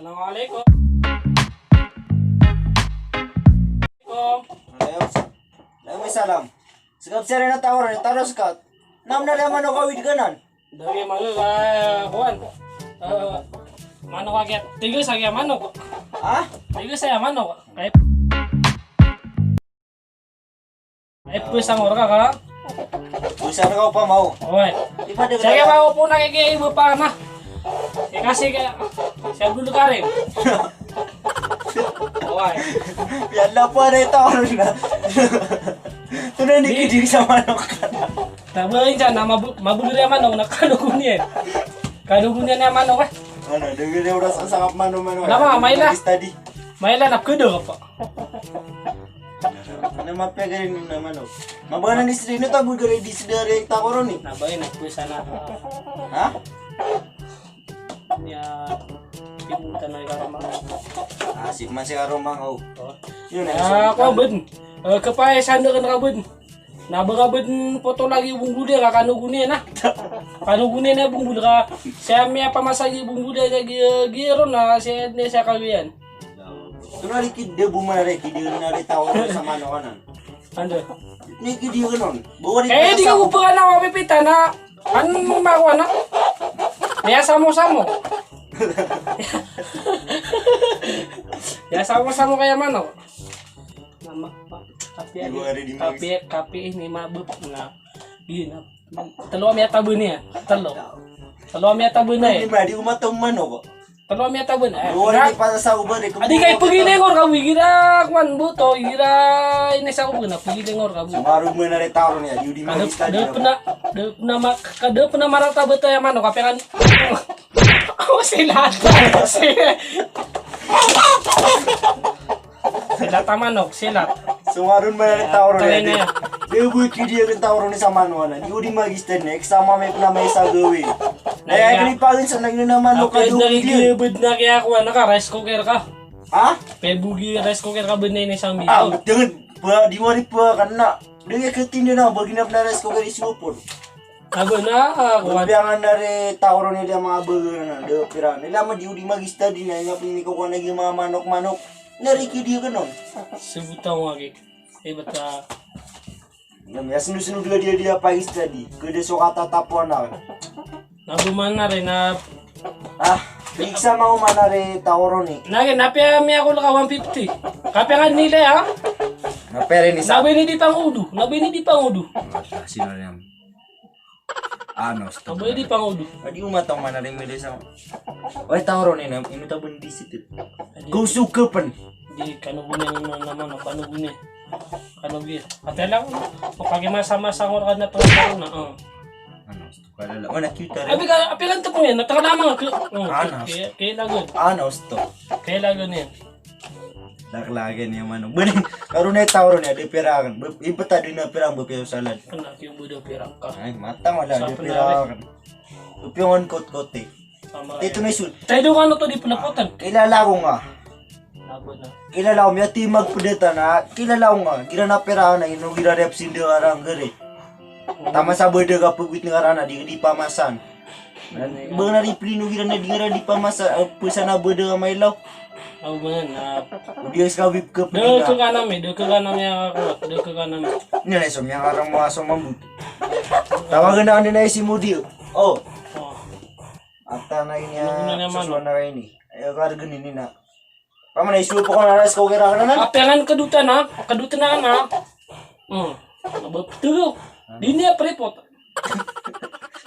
Assalamualaikum. Salam. Sekap sere na tawaran, taros ka. Nam na naman ako kawid ganan. Dari mana kawan? Mana kaget? Tiga saya mana kok? Ha? Tiga saya mana kok? Kayak pusang orang kak. Usa na ka pa mau. Oi. Di pa de. Saya mau pun nak kayak ibu panah. Kasih kayak saya dulu karim. Oi. Yalla pa na tawaran na. Tunan ni kidi sa manok ka. Tabain dyan na mabulur yung manok na kanugunin. Kanugunin yung manok eh. Ano, dagay na oras ang sangap mano-mano. Nama, may la. Study. May lanap ko doon po. Ano mapagaling na manok. Mabanan ni Srino tabud gari di sedare ta koron ni. Nabain nagpusa na. Ha? Niya pimutan na yung karamang. Asik man si Aromang oh. Yun Kabun. Kapay sando kan kabun. Nabagabun foto lagi bungguli ka kanugunin na. Kanugunin na bungguli ka. Saya may pamasagi bungguli ka giro na siya kawiyan. Tunan ikid de bumanare kidi na ri tawaran sa manok kanan. Ando. Ni kidi ganon. Bawa Eh di ka upakan na mapipita na. Ano makuha na? Kaya samo-samo. Ya sama-sama kayak mana? Nama kapi ini mabuk na. Gina. Telo mi tabun ya. Telo mi tabun Di eh. ba di umatong manok. Telo mi tabun eh. Bawa di pa sa uban ni. Adi kay pagilengor ka gira kwan buto gira ini sa ubun na pagilengor ka bu. Sumaru mo na rin tao niya. Di Kada study. pernah marata beto yang mana kape kan. Oh silata. Silata manok, silat. Sumaru mo na rin tao Kaya niya. na. Di ubuy kidi ang tao ni sa manuana. Di udi magister next sama may na may sa gawin. Ay kini pagin sa nang na manok ka Ako do. nagigilibid na kaya ako naka rice cooker ka. Ha? Pebugi rice cooker ka benay ni isang Ah, bito. dengan pa di mo rin pa kana. Dengan ketinda na baginap na res ko kay supon. Ako na ako. Biyangan na rin tao nila mga burger na do pira. Nila mo di udi magister din na nga pini ko na yung mga manok-manok. Nariki di ganon. Sebutan lagi. Bata. Ya sinu-sinu dia pagi tadi. Kede sokata tapuan na. Nabuman na rin na. Ah, bigsa mau mana re tawro ni. Nagin, napya may ako laka 150. Kapya nga nila ha. Napere ni sa. Nabi ni di pangudu. Sino yan? Ano, stop. Nabi di pangudu. Adi umatang mana re mede sa. Oy tawro ni na inu tabun disit. Go sukapan. Di kanugunin naman, kanugunin. Kanugin. Ate lang, pag masama-sama ko na ito na. Ano, para la. Mana cute re. Abi lang ito po yan, natakalama ka. Anas. Kaya lagun. Ano, stop. Kaya lagun yan. Laklagan yung manok. Bening, karon na tawro niya, di pirakan. Ibata din na pirang bupiyo salad. Anak yung budo pirang ka. Ay, mata mo lang, di Sa pirakan. Bupiyon kot-kote. Sama Ito na isun. tayo doon ano to di pinaputan. Kilala ko nga. Labot na. Kilala ko, may timag pudeta na. Kilala ko nga. Gira na pirakan na, ino gira repsin de arang gari. Tama sa berde ka pagwit ng arana, di pamasan. Bang na riplino gira na di nga di pamasan. Pusa na berde ka may law. Ako ba yan? Udiya sa whip cup Doon ka na. namin yung ako. Doon ka namin. Nila isom, yung arang mga sumambut. Tawagan na kanina si Moody. Oh. Oh. Ata na ini Ano naman, susuan na kayo ni. Ayaw ka rin ni na. Pama na isupo ko na ras ko kira ka na. Apengan kadutan ha. Kadutan na ka na. Betul. Di niya prepot.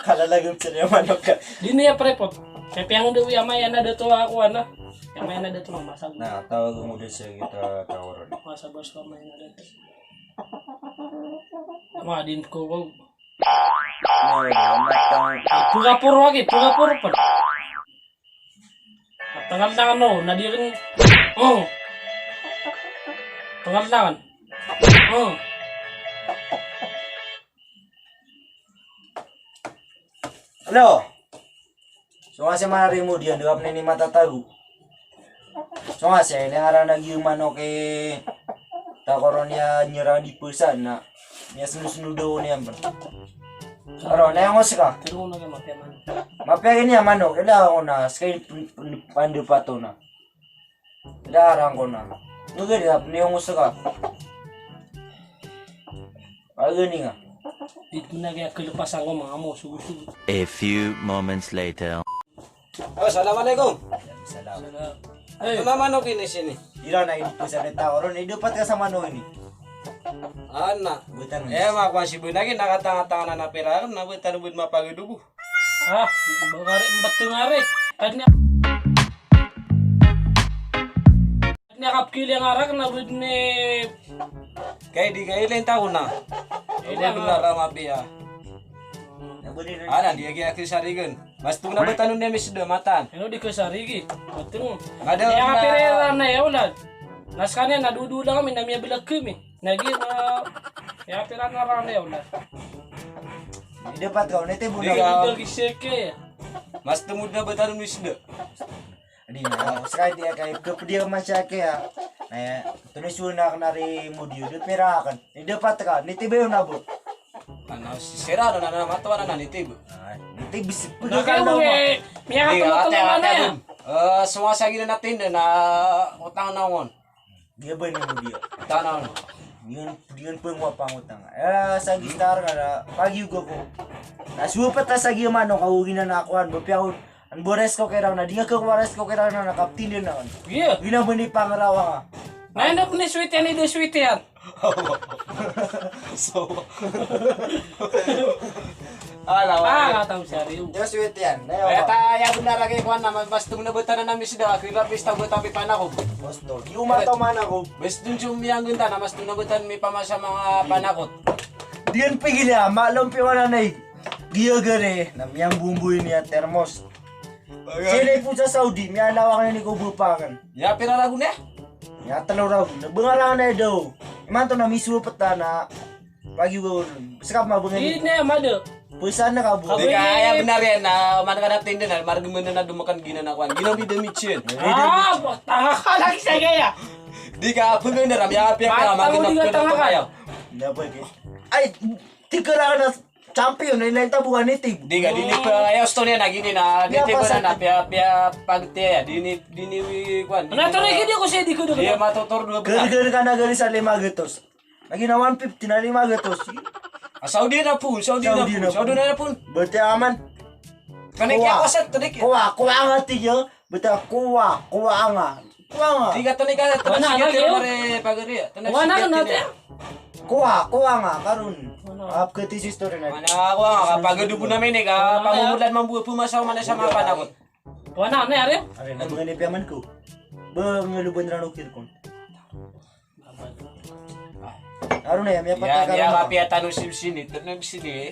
Kalalagam sa niya manok ka. Di niya prepot. Kaya yang daw yamay na dato ako ana. Yamay na dato masag. Nah, tawag mo din siya kita tawaran. Masa bos kamay na dato. Din ko ko. No, matang. Pura-pura lagi, pura-pura pa. Tengah tangan no, nadirin. Tengah tangan. Halo. So kasi manari mo diyan, di ni matatago. So kasi lengaran lagi manok takoron niya nyerang di pesan na. Niya sunu-sunu daw niya. Aro na yung ka. Pero na kay mapiaman. Mapya gini mano, kailangan ko na skay pandu pato na. Kailangan ko na. Nugari hap na yung ka. Agani nga. Dito na kaya kelepasan ko mga mo sugo-sugo. A few moments later. Oh, assalamualaikum. Salamat. Ay, Ano naman ako kinis ini? Ira na ito sa tao ron, idupat ka sa mano ini. Ana. Butan mo. Makuha si Bunagi nakatanga-tanga na pera kan nabutan bud mapagidugo. bagari batengare. Kanya kapkili ang arak na bud ni Kay di kay ilang taon na. Ilang benar mapia. Nabuli na. Ana dia gi sarigen. Mas tung na betanun dia misda matan. ano di kesari gi. Bateng. Ada Ya na- kapirera na ya ulan. Naskanya nadudu lang kami namia bilag kami. Nagi na ya kapirera na rana ya ulan. Idupat ka, nete Di buna. ka- Dito giseke. Mas tumud na betanun misda. Di na, sakay dia kay kepedia masya kaya. Nah, tulis na ka nari mudio, dut pera kan. Idupat ka, nete bayo na bu. Ana sira na na matawa na nitib. Nete bis. Nagkaya mo eh. Miya Di ka tulungan na ya. semua sagi na natin na utang naon. Dia ba ni mudio. Tanan. Dengan pengwapang utang. Sa gistar nga na pagi ko ko. Nasupat ta sa gimano kawugin na akuan bapyaw. An bores ko kay raw na di nga ko waras ko kay raw na nakaptin din na. Iya. Gina ba ni pangarawa nga. Nainap ni sweet yan ide sweet yan. So. Ala Katang sari. Dia sweet yan. Kaya Nayo. tayo benar lagi kuan na mas tumnabutan na namin sida kila pista buta pi panako. Posto. Di umataw man ako. Bes dun sumiyang gunta na mas tumnabutan mi pamasa mga panakot. Diyan pigila malom pi wala nay. Giya gare na miyang bumbuy niya termos. Sila po sa Saudi, may alawak na ni kubupangan. Ya pira lagu ne? Ya talo raw, nagbangaran na daw. Iman to na misupat ta na pagi ko. Sakap mabungan ni. Ini amado. Pusan na ka bu. Di kaya benar ya na man ka natin din na marga na dumakan gina na kuan. Gina bi demichin. Tanga ka lagi sa gaya. Di ka pungan na ram ya pia ka Matang mo di ka tanga ka. kayo. Dapat ke. Ay, tikara na champion na ilang tabuhan ni Tig. Di ka dini pa ayo story na gini na Di dito apa ba sa- na pia pagte ya dini kuan. Ano to lagi dia ko siya di ko do. Dia matutor dua benar. Gara-gara ka na gali sa 5 gatos. Lagi na 150 na 5 gatos. Saudi na pun, Saudi na pun. Berarti aman. Kanek ya koset tadik. Kuwa nga tiyo. Betul kuwa nga. Kuwa nga. Tiga tanik ka tanas Wala, sige lagi, oh. mare pagari. Tanas Wala ka natin. Kuwa nga karun. Ap ke ti story na. Mana ako nga pagadu po namin eh ka pamumulan mambuo pumasaw man sa mga panahon. Wana na ari. Are na mga ni piaman ko. Bengeluban rano kirkon. Aro na yan, may Ya patay dia ka kapi tanu sini tenang sini.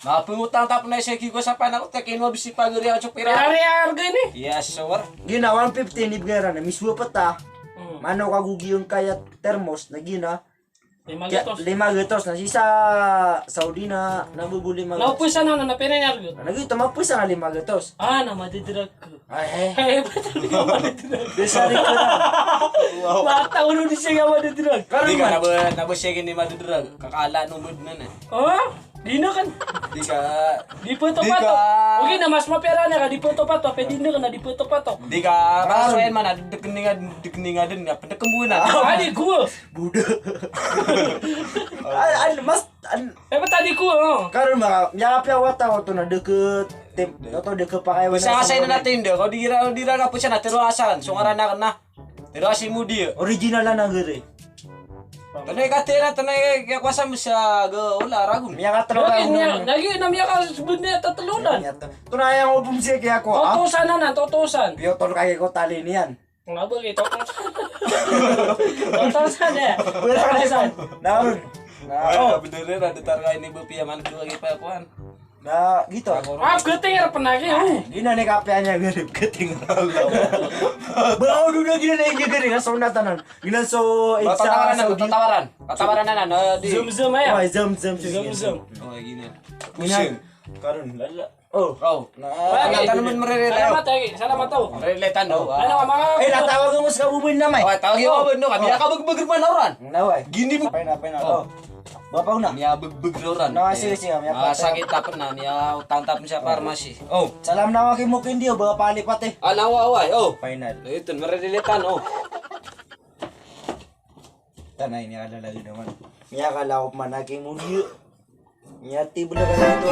Mapungutang tap na sa kiko sa panahon takin mo bisi pagari ang chupira. Ari harga ini. Yes, sir. Gina 150 ni bigara na miswa pa ta. Mano kagugi yung kaya termos na gina. 5 Kaya gatos. 5 gatos na sisa Saudi na nabubuli 5 gatos. Naupusan na na pera nga harga. Nagito mapusa nga 5 gatos. Na madidrag ko. Ay, Ay, betul ka madidrag. desari ko na. Bata ulo di siya madidrag. Di Karon ka man. nabosegin ni madudrag. Kakala no mood na na. Oh, di na kan. Di ka Di po to Di pato. ka- Okay na mas mapera na ka di po to pato. Pwede na ka na di po to pato. di ka kasuyan man dekeninga din nga pendekembunan. Adi ko. Buda. Ay, mas Eh ba tadi ko oh. karon mga yakap wata ko to na deket to deket pakay Bisa ngasay na natin do. Kau dira ka po siya na tiro asan. So ngaran na. Tiro asi mudi. Original na gere. Tanay ka tira tanay kaya kuasa mo sa go wala ragun. Miya ka tro Lagi ka. lagi na miya ka sebutnya tatulunan. Tunayang upum siya kaya ko. Totosan na totosan. Biyo tol kaya ko tali niyan. Nga ba kay totosan. Totosan eh. Totosan. Naon. Oh, bener ada targa ini bepi man dua lagi pa kuan. Na gitu. Ah, geting ra penagi. Gina nih kapeanya garip ketinggalan. Bau duda gina nih iya gede ngasona tanan. Gina so Tawaran na, Saudi. tawaran na na di. Zoom ya. Oh, zam. Oh, gini. Gina. Karun lala. Oh. Oh. Wala Tanam merele. Salamat lagi. Salamat tau. Merele tando. Ano mga Eh, natawag mo sa kabubin na may. Oh, tawag yo ba no kami ka bagbagir man oran. Naway. Gini mo. Apain na. Oh. Bapak una. Mia begbeg loran. Sige, mia Sakit tapen na mia utang tapen sa farmasi. Oh, Salam na wakin mo kindio bapak palipat eh. anawa away. Oh. Final. Ito, meredilitan oh. Tanay niya ka lagi naman. Niya ka laop man aking muli. Niya tibula ka na ito.